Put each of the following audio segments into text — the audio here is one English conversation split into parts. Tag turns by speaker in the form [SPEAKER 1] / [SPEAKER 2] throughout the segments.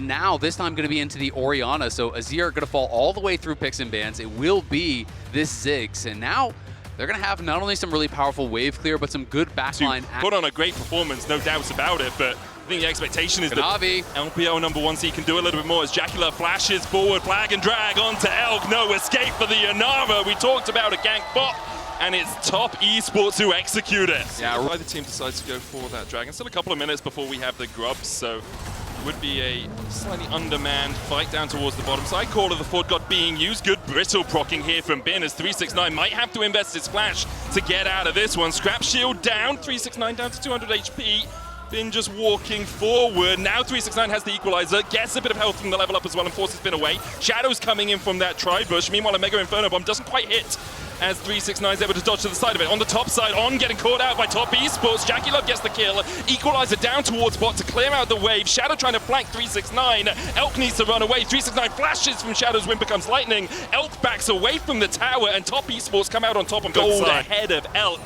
[SPEAKER 1] now this time going to be into the Orianna. So Azir going to fall all the way through picks and bans. It will be this Ziggs. And now they're going to have not only some really powerful wave clear, but some good backline.
[SPEAKER 2] Put on a great performance, no doubts about it, but I think the expectation is
[SPEAKER 1] Kanavi.
[SPEAKER 2] that LPO number 1C can do a little bit more as Jacula flashes forward, flag and drag onto Elk. No escape for the Yanara. We talked about a gank bot, and it's top esports who execute it. Yeah, why the team decides to go for that dragon. Still a couple of minutes before we have the grubs, so it would be a slightly undermanned fight down towards the bottom side. Call of the Fort God being used. Good brittle procking here from Bin as 369 might have to invest his flash to get out of this one. Scrap shield down, 369 down to 200 HP. Bin just walking forward. Now 369 has the equalizer, gets a bit of health from the level up as well and forces Bin away. Shadow's coming in from that tri-bush. Meanwhile, a Mega Inferno Bomb doesn't quite hit as 369 is able to dodge to the side of it. On the top side, On getting caught out by top esports. Jackie Love gets the kill. Equalizer down towards bot to clear out the wave. Shadow trying to flank 369. Elk needs to run away. 369 flashes from Shadow's wind becomes lightning. Elk backs away from the tower and top esports come out on top and gold ahead of Elk.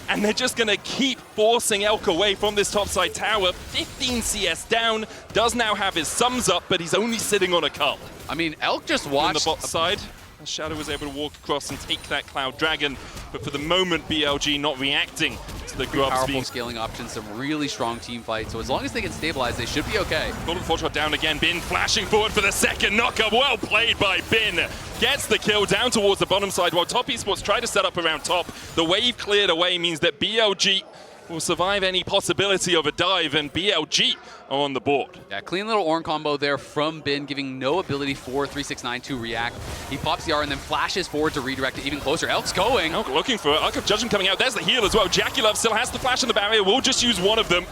[SPEAKER 2] And they're just going to keep forcing Elk away from this topside tower. 15 CS down, does now have his sums up, but he's only sitting on a cull.
[SPEAKER 1] I mean, Elk just watched.
[SPEAKER 2] On the bot side, Shadow was able to walk across and take that Cloud Dragon, but for the moment, BLG not reacting to the grubs.
[SPEAKER 1] Powerful scaling options, some really strong team fight. So as long as they can stabilize, they should be okay.
[SPEAKER 2] Golden Forge shot down again. Bin flashing forward for the second knockup. Well played by Bin. Gets the kill down towards the bottom side while top esports try to set up around top. The wave cleared away means that BLG will survive any possibility of a dive, and BLG are on the board.
[SPEAKER 1] Yeah, clean little Ornn combo there from Bin, giving no ability for 369 to react. He pops the R and then flashes forward to redirect it even closer. Elk's going.
[SPEAKER 2] Elk looking for it. Elk of Judgment coming out. There's the heal as well. Jackie Love still has the flash in the barrier. We'll just use one of them.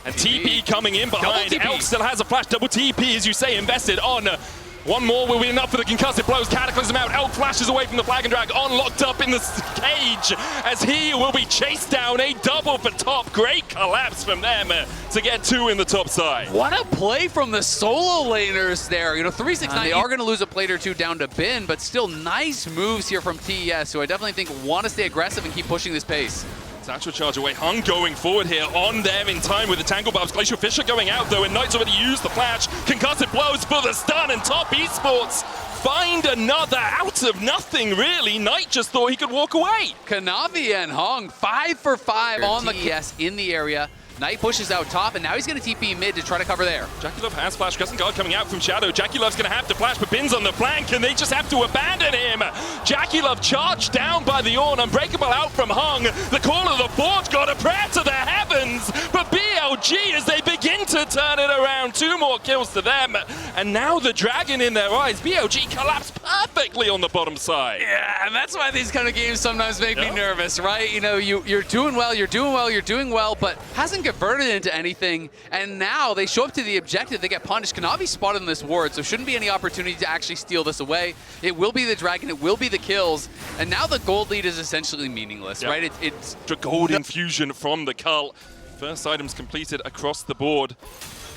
[SPEAKER 2] And TP coming in behind. Elk still has a flash. Double TP, as you say, invested on. One more will be enough for the concussive blows. Cataclysm out. Elk flashes away from the flag and drag. On locked up in the cage as he will be chased down. A double for top. Great collapse from them to get 2 in the top side.
[SPEAKER 1] What a play from the solo laners there. You know, 369, they are going to lose a plate or two down to Bin, but still nice moves here from TES, who I definitely think want to stay aggressive and keep pushing this pace.
[SPEAKER 2] Satchel charge away. Hung going forward here. On there in time with the Tangle Barbs. Glacial Fisher going out though, and Knight's already used the flash. Concussive blows for the stun, and top esports find another out of nothing, really. Knight just thought he could walk away.
[SPEAKER 1] Kanavi and Hung, 5 for 5 on the TES in the area. Knight pushes out top, and now he's going to TP mid to try to cover there.
[SPEAKER 2] Jackie Love has flash. Crescent Guard coming out from Shadow. Jackie Love's going to have to flash, but Bin's on the flank, and they just have to abandon him. Jackie Love charged down by the Ornn. Unbreakable out from Hung. The call of the Forge God, a prayer to the heavens. But BLG, as they begin to turn it around, 2 more kills to them. And now the dragon in their eyes. BLG collapsed perfectly on the bottom side.
[SPEAKER 1] Yeah, and that's why these kind of games sometimes make me nervous, right? You know, you're doing well, you're doing well, but hasn't converted into anything, and now they show up to the objective, they get punished. Kanavi spotted in this ward, so shouldn't be any opportunity to actually steal this away. It will be the dragon, it will be the kills, and now the gold lead is essentially meaningless, right? It's
[SPEAKER 2] gold infusion from the cult. First items completed across the board.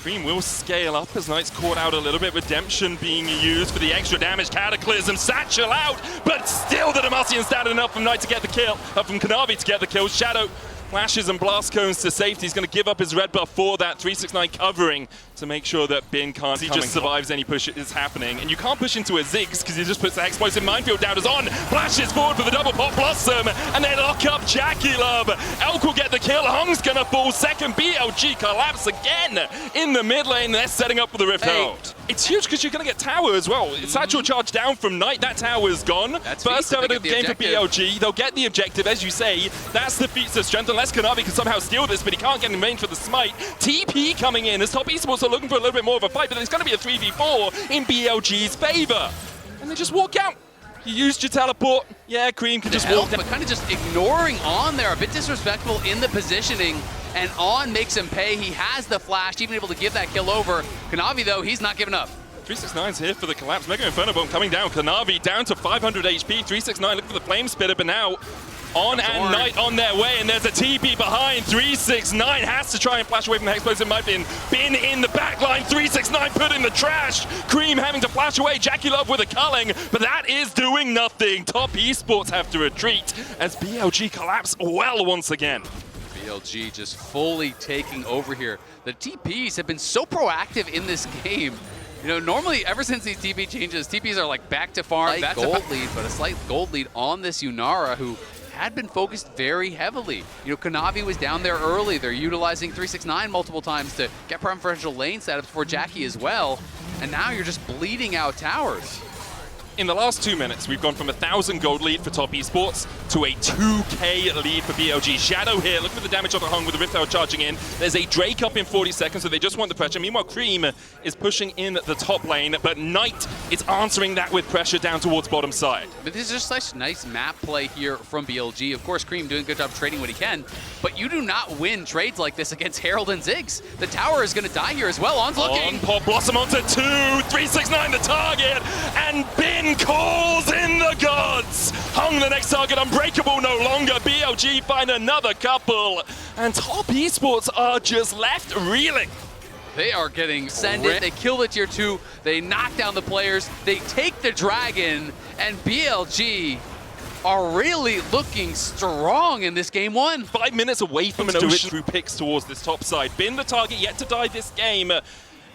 [SPEAKER 2] Cream will scale up as Knight's caught out a little bit. Redemption being used for the extra damage. Cataclysm, Satchel out, but still the Demacian standing enough from Knight to get the kill, from Kanavi to get the kill. Shadow flashes and blast cones to safety. He's going to give up his red buff for that. 369 covering to make sure that Bin can't. He just survives any push is happening. And you can't push into a Ziggs because he just puts that explosive minefield down as On. Flashes forward for the double pop blossom. And they lock up Jackie Love. Elk will get the kill. Hung's going to fall second. BLG collapse again in the mid lane. They're setting up for the Rift Herald. It's huge because you're going to get tower as well. Satchel charge down from Knight. That tower is gone. First tower of the game for BLG. They'll get the objective, as you say. That's the feats of strength. Unless Kanavi can somehow steal this, but he can't get in range for the smite. TP coming in as top esports are looking for a little bit more of a fight, but it's going to be a 3v4 in BLG's favor. And they just walk out. You used your teleport. Yeah, Cream can just walk down.
[SPEAKER 1] But kind of just ignoring On there. A bit disrespectful in the positioning. And On makes him pay. He has the flash, even able to give that kill over. Kanavi, though, he's not giving up.
[SPEAKER 2] 369's here for the collapse. Mega Inferno Bomb coming down. Kanavi down to 500 HP. 369 looking for the Flame Spitter, but now On and Knight on their way, and there's a TP behind. 369 has to try and flash away from the Hexplosive. Might be Bin in the back line. 369 put in the trash. Cream having to flash away. Jackie Love with a culling, but that is doing nothing. Top esports have to retreat as BLG collapse well once again.
[SPEAKER 1] BLG just fully taking over here. The TPs have been so proactive in this game. You know, normally, ever since these TP changes, TPs are like back to farm, back gold lead, but a slight gold lead on this Yunara, who had been focused very heavily. You know, Kanavi was down there early. They're utilizing 369 multiple times to get preferential lane setups for Jackie as well. And now you're just bleeding out towers.
[SPEAKER 2] In the last 2 minutes, we've gone from a 1,000 gold lead for Top Esports to a 2K lead for BLG. Shadow here, look for the damage on the Hung with the Rift Herald charging in. There's a Drake up in 40 seconds, so they just want the pressure. Meanwhile, Cream is pushing in the top lane, but Knight is answering that with pressure down towards bottom side.
[SPEAKER 1] But this is just such nice map play here from BLG. Of course, Cream doing a good job trading what he can, but you do not win trades like this against Herald and Ziggs. The tower is going to die here as well. On's looking.
[SPEAKER 2] Pop Blossom onto 2, 369 the target, and Bin calls in the gods. Hung the next target, unbreakable no longer. BLG find another couple, and Top Esports are just left reeling.
[SPEAKER 1] They are getting sent in. They kill the tier 2. They knock down the players. They take the dragon, and BLG are really looking strong in this game 1.
[SPEAKER 2] 5 minutes away from an ocean through picks towards this top side. Bin the target yet to die this game.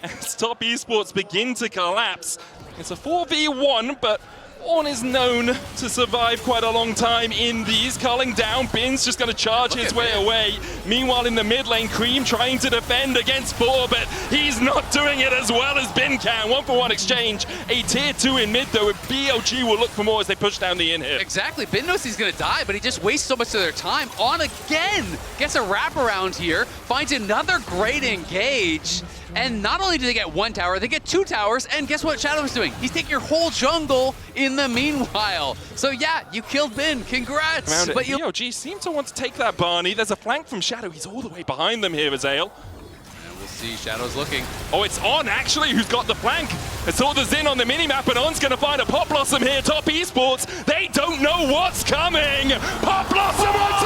[SPEAKER 2] As Top Esports begin to collapse. It's a 4v1, but Ornn is known to survive quite a long time in these. Culling down, Bin's just going to charge his way away. Meanwhile, in the mid lane, Cream trying to defend against 4, but he's not doing it as well as Bin can. 1-for-1 exchange. A tier 2 in mid, though, BLG will look for more as they push down the inhib.
[SPEAKER 1] Exactly. Bin knows he's going to die, but he just wastes so much of their time. On again, gets a wraparound here, finds another great engage. And not only do they get 1 tower, they get 2 towers, and guess what Shadow's doing? He's taking your whole jungle in the meanwhile. So yeah, you killed Bin, congrats.
[SPEAKER 2] But BLG seem to want to take that Barney. There's a flank from Shadow, he's all the way behind them here, Azale.
[SPEAKER 1] And we'll see, Shadow's looking.
[SPEAKER 2] Oh, it's On actually who's got the flank. It's all the Zin on the minimap, and On's gonna find a Pop Blossom here. Top Esports, they don't know what's coming. Pop Blossom onto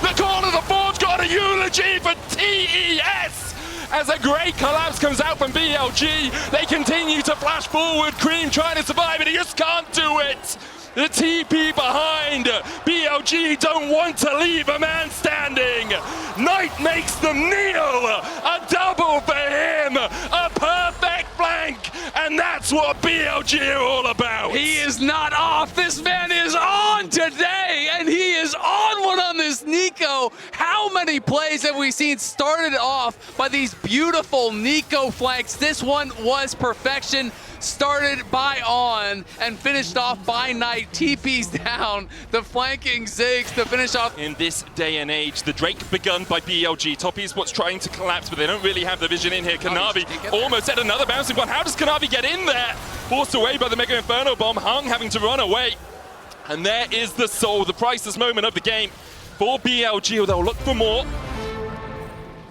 [SPEAKER 2] 4! The Call of the Forge got a eulogy for TES! As a great collapse comes out from BLG, they continue to flash forward. Cream trying to survive, and he just can't do it. The TP behind. BLG don't want to leave a man standing. Knight makes them kneel. A double for him. A perfect flank. And that's what BLG are all about.
[SPEAKER 1] He is not off. This man is on today. And he is on one on this Nico. How many plays have we seen started off by these beautiful Nico flanks? This one was perfection. Started by On and finished off by Knight. TP's down, the flanking Ziggs to finish off.
[SPEAKER 2] In this day and age, the Drake begun by BLG. Top Esports trying to collapse, but they don't really have the vision in here. Kanavi almost had another bouncing one. How does Kanavi get in there? Forced away by the Mega Inferno Bomb. Hung having to run away. And there is the soul, the priceless moment of the game for BLG. They'll look for more.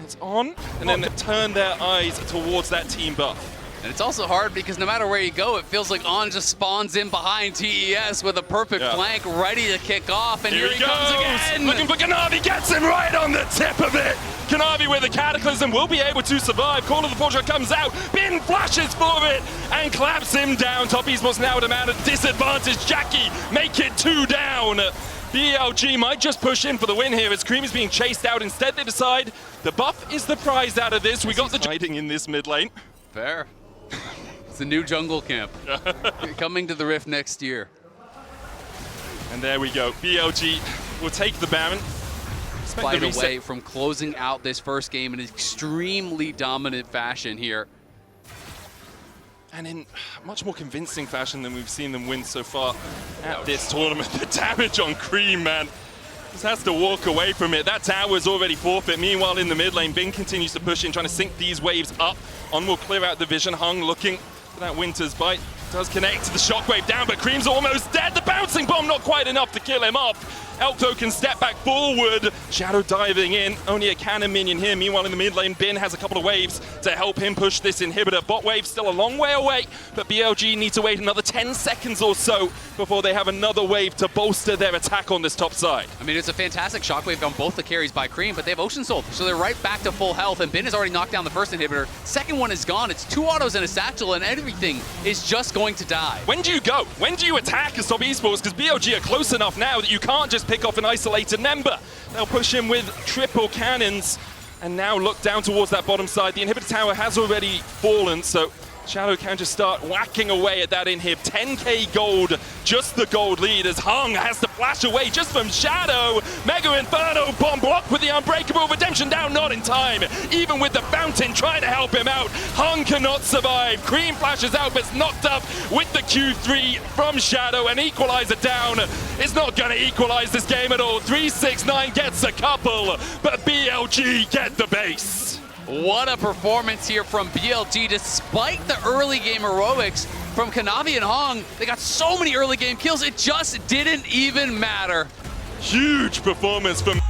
[SPEAKER 2] It's On, and then they turn their eyes towards that team buff.
[SPEAKER 1] And it's also hard because no matter where you go, it feels like On just spawns in behind TES with a perfect flank ready to kick off. And here he comes again.
[SPEAKER 2] Looking for Kanavi, gets him right on the tip of it. Kanavi with a Cataclysm will be able to survive. Call of the Forger comes out. Bin flashes for it and claps him down. Top Esports now at a man at disadvantage. Jackie make it 2 down. BLG might just push in for the win here as Cream is being chased out. Instead, they decide the buff is the prize out of this. We got the hiding in this mid lane.
[SPEAKER 1] Fair. It's a new jungle camp. Coming to the Rift next year.
[SPEAKER 2] And there we go. BLG will take the Baron.
[SPEAKER 1] Fight away from closing out this first game in an extremely dominant fashion here.
[SPEAKER 2] And in much more convincing fashion than we've seen them win so far at this tournament. The damage on Cream, man. Just has to walk away from it. That tower's already forfeit. Meanwhile, in the mid lane, Bin continues to push in, trying to sink these waves up. On will clear out the vision. Hung looking for that Winter's Bite. Does connect to the shockwave down, but Cream's almost dead. The bouncing bomb not quite enough to kill him off. Elko can step back forward. Shadow diving in. Only a cannon minion here. Meanwhile, in the mid lane, Bin has a couple of waves to help him push this inhibitor. Bot wave still a long way away, but BLG need to wait another 10 seconds or so before they have another wave to bolster their attack on this top side.
[SPEAKER 1] I mean, it's a fantastic shockwave on both the carries by Cream, but they have Ocean Soul, so they're right back to full health, and Bin has already knocked down the first inhibitor. Second one is gone. It's 2 autos and a satchel, and everything is just going to die.
[SPEAKER 2] When do you go? When do you attack as Top Esports? Because BLG are close enough now that you can't just pick off an isolated member. They'll push him with triple cannons. and now look down towards that bottom side. The inhibitor tower has already fallen, so Shadow can just start whacking away at that inhib. 10k gold, just the gold lead as Hung has to flash away just from Shadow. Mega Inferno bomb blocked with the Unbreakable. Redemption down, not in time. Even with the Fountain trying to help him out, Hung cannot survive. Cream flashes out, but it's knocked up with the Q3 from Shadow. And Equalizer down. It's not going to equalize this game at all. 369 gets a couple, but BLG get the base.
[SPEAKER 1] What a performance here from BLG, despite the early game heroics from Kanavi and Hong. They got so many early game kills, it just didn't even matter.
[SPEAKER 2] Huge performance from